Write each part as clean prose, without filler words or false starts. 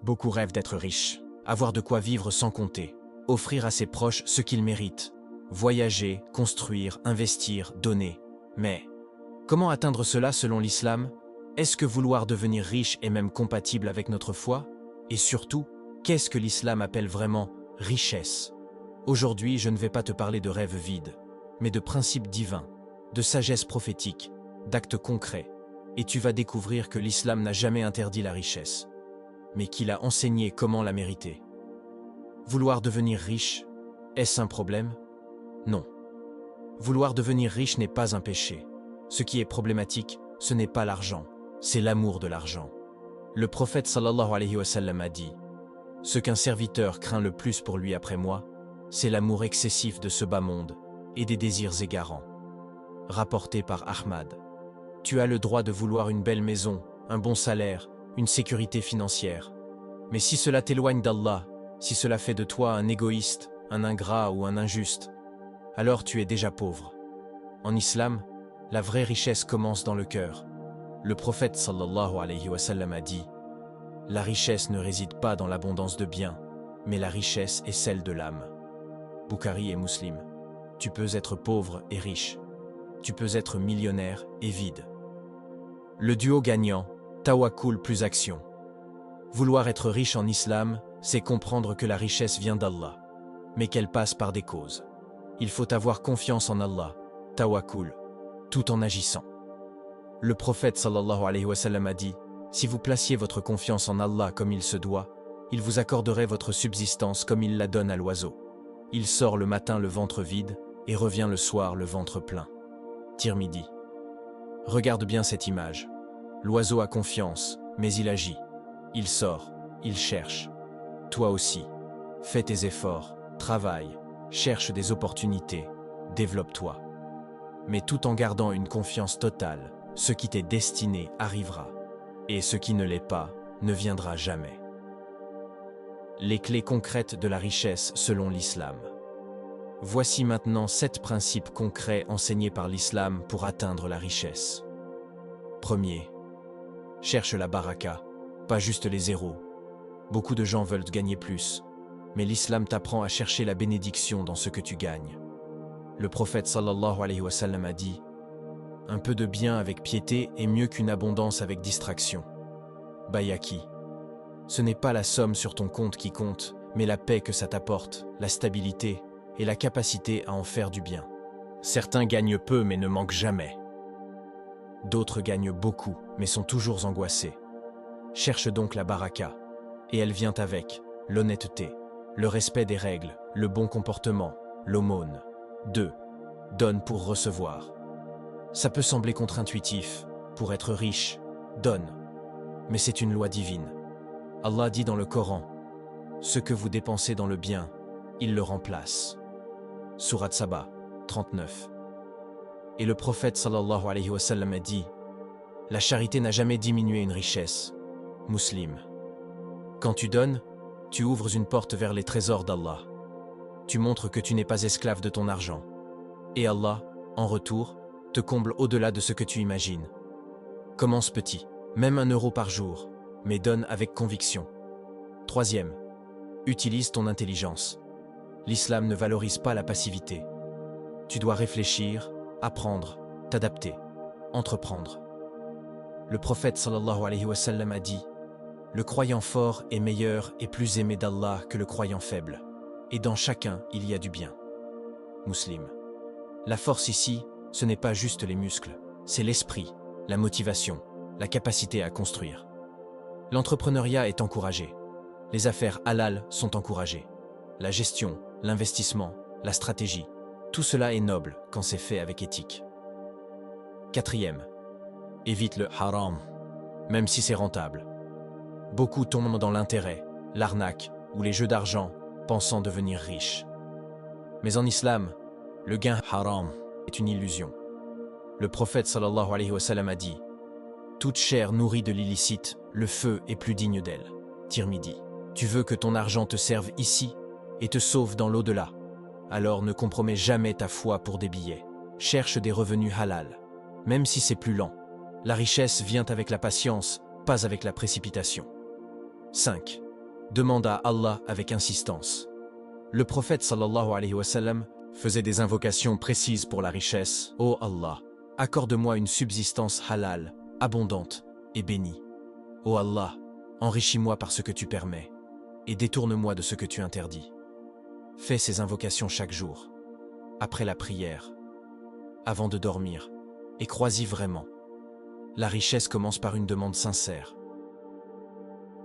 Beaucoup rêvent d'être riches, avoir de quoi vivre sans compter, offrir à ses proches ce qu'ils méritent, voyager, construire, investir, donner. Mais comment atteindre cela selon l'islam? Est-ce que vouloir devenir riche est même compatible avec notre foi? Et surtout, qu'est-ce que l'islam appelle vraiment richesse? Aujourd'hui, je ne vais pas te parler de rêves vides, mais de principes divins, de sagesse prophétique, d'actes concrets. Et tu vas découvrir que l'islam n'a jamais interdit la richesse, mais qu'il a enseigné comment la mériter. Vouloir devenir riche, est-ce un problème? Non. Vouloir devenir riche n'est pas un péché. Ce qui est problématique, ce n'est pas l'argent, c'est l'amour de l'argent. Le prophète sallallahu alayhi wa sallam a dit « Ce qu'un serviteur craint le plus pour lui après moi, c'est l'amour excessif de ce bas monde et des désirs égarants. » Rapporté par Ahmad. Tu as le droit de vouloir une belle maison, un bon salaire, une sécurité financière. Mais si cela t'éloigne d'Allah, si cela fait de toi un égoïste, un ingrat ou un injuste, alors tu es déjà pauvre. En islam, la vraie richesse commence dans le cœur. Le prophète sallallahu alayhi wa sallam a dit « La richesse ne réside pas dans l'abondance de biens, mais la richesse est celle de l'âme. » Bukhari et Muslim. Tu peux être pauvre et riche. Tu peux être millionnaire et vide. Le duo gagnant, tawakkul plus action. Vouloir être riche en islam, c'est comprendre que la richesse vient d'Allah, mais qu'elle passe par des causes. Il faut avoir confiance en Allah, tawakkul, tout en agissant. Le prophète sallallahu alayhi wa sallam a dit « Si vous placiez votre confiance en Allah comme il se doit, il vous accorderait votre subsistance comme il la donne à l'oiseau. Il sort le matin le ventre vide et revient le soir le ventre plein. » Tirmidhi. Regarde bien cette image. L'oiseau a confiance, mais il agit. Il sort, il cherche. Toi aussi, fais tes efforts, travaille, cherche des opportunités, développe-toi. Mais tout en gardant une confiance totale, ce qui t'est destiné arrivera, et ce qui ne l'est pas ne viendra jamais. Les clés concrètes de la richesse selon l'islam. Voici maintenant 7 principes concrets enseignés par l'islam pour atteindre la richesse. Premier, cherche la baraka, pas juste les zéros. Beaucoup de gens veulent gagner plus, mais l'islam t'apprend à chercher la bénédiction dans ce que tu gagnes. Le prophète sallallahu alayhi wa sallam a dit « Un peu de bien avec piété est mieux qu'une abondance avec distraction. » Bayhaqi. Ce n'est pas la somme sur ton compte qui compte, mais la paix que ça t'apporte, la stabilité et la capacité à en faire du bien. Certains gagnent peu mais ne manquent jamais. D'autres gagnent beaucoup mais sont toujours angoissés. Cherche donc la baraka, et elle vient avec l'honnêteté, le respect des règles, le bon comportement, l'aumône. 2. Donne pour recevoir. Ça peut sembler contre-intuitif. Pour être riche, donne. Mais c'est une loi divine. Allah dit dans le Coran, « Ce que vous dépensez dans le bien, il le remplace. » Sourate Saba, 39. Et le prophète sallallahu alayhi wa sallam a dit, « La charité n'a jamais diminué une richesse. » Muslim. Quand tu donnes, tu ouvres une porte vers les trésors d'Allah. Tu montres que tu n'es pas esclave de ton argent. Et Allah, en retour, te comble au-delà de ce que tu imagines. Commence petit, même 1 euro par jour, mais donne avec conviction. Troisième, utilise ton intelligence. L'islam ne valorise pas la passivité. Tu dois réfléchir, apprendre, t'adapter, entreprendre. Le prophète sallallahu alayhi wa sallam a dit « Le croyant fort est meilleur et plus aimé d'Allah que le croyant faible, et dans chacun il y a du bien. » Muslim. La force ici, ce n'est pas juste les muscles, c'est l'esprit, la motivation, la capacité à construire. L'entrepreneuriat est encouragé. Les affaires halal sont encouragées. La gestion, l'investissement, la stratégie, tout cela est noble quand c'est fait avec éthique. Quatrième, évite le haram, même si c'est rentable. Beaucoup tombent dans l'intérêt, l'arnaque ou les jeux d'argent, pensant devenir riches. Mais en islam, le gain haram est une illusion. Le prophète sallallahu alayhi wa sallam a dit « Toute chair nourrie de l'illicite, le feu est plus digne d'elle. » Tirmidhi. Tu veux que ton argent te serve ici et te sauve dans l'au-delà. Alors ne compromets jamais ta foi pour des billets. Cherche des revenus halal, même si c'est plus lent. La richesse vient avec la patience, pas avec la précipitation. 5. Demande à Allah avec insistance. Le prophète sallallahu alayhi wa sallam faisait des invocations précises pour la richesse. Ô Allah, accorde-moi une subsistance halal, abondante et bénie. Ô Allah, enrichis-moi par ce que tu permets et détourne-moi de ce que tu interdis. Fais ces invocations chaque jour, après la prière, avant de dormir, et crois-y vraiment. La richesse commence par une demande sincère.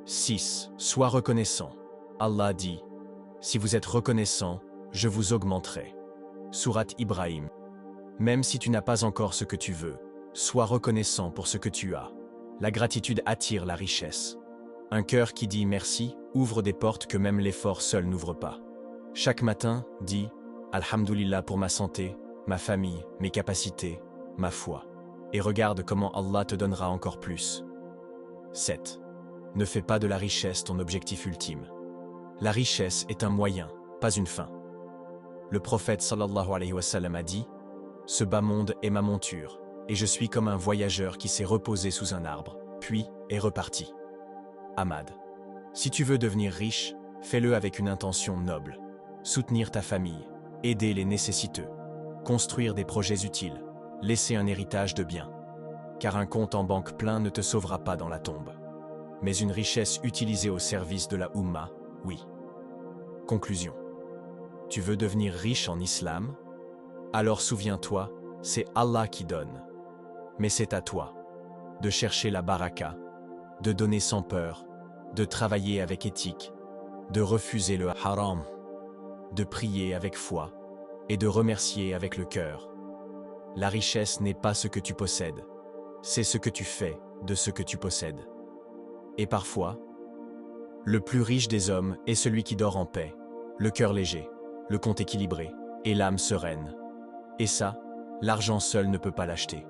6. Sois reconnaissant. Allah dit, « Si vous êtes reconnaissant, je vous augmenterai. » Sourate Ibrahim. Même si tu n'as pas encore ce que tu veux, sois reconnaissant pour ce que tu as. La gratitude attire la richesse. Un cœur qui dit merci ouvre des portes que même l'effort seul n'ouvre pas. Chaque matin, dis « Alhamdulillah pour ma santé, ma famille, mes capacités, ma foi. » Et regarde comment Allah te donnera encore plus. 7. Ne fais pas de la richesse ton objectif ultime. La richesse est un moyen, pas une fin. Le prophète sallallahu alayhi wa sallam a dit « Ce bas monde est ma monture, et je suis comme un voyageur qui s'est reposé sous un arbre, puis est reparti. » Ahmad. Si tu veux devenir riche, fais-le avec une intention noble. Soutenir ta famille, aider les nécessiteux, construire des projets utiles, laisser un héritage de biens. Car un compte en banque plein ne te sauvera pas dans la tombe. Mais une richesse utilisée au service de la Oumma, oui. Conclusion. Tu veux devenir riche en islam? Alors souviens-toi, c'est Allah qui donne. Mais c'est à toi de chercher la baraka, de donner sans peur, de travailler avec éthique, de refuser le haram, de prier avec foi et de remercier avec le cœur. La richesse n'est pas ce que tu possèdes, c'est ce que tu fais de ce que tu possèdes. Et parfois, le plus riche des hommes est celui qui dort en paix, le cœur léger, le compte équilibré et l'âme sereine. Et ça, l'argent seul ne peut pas l'acheter.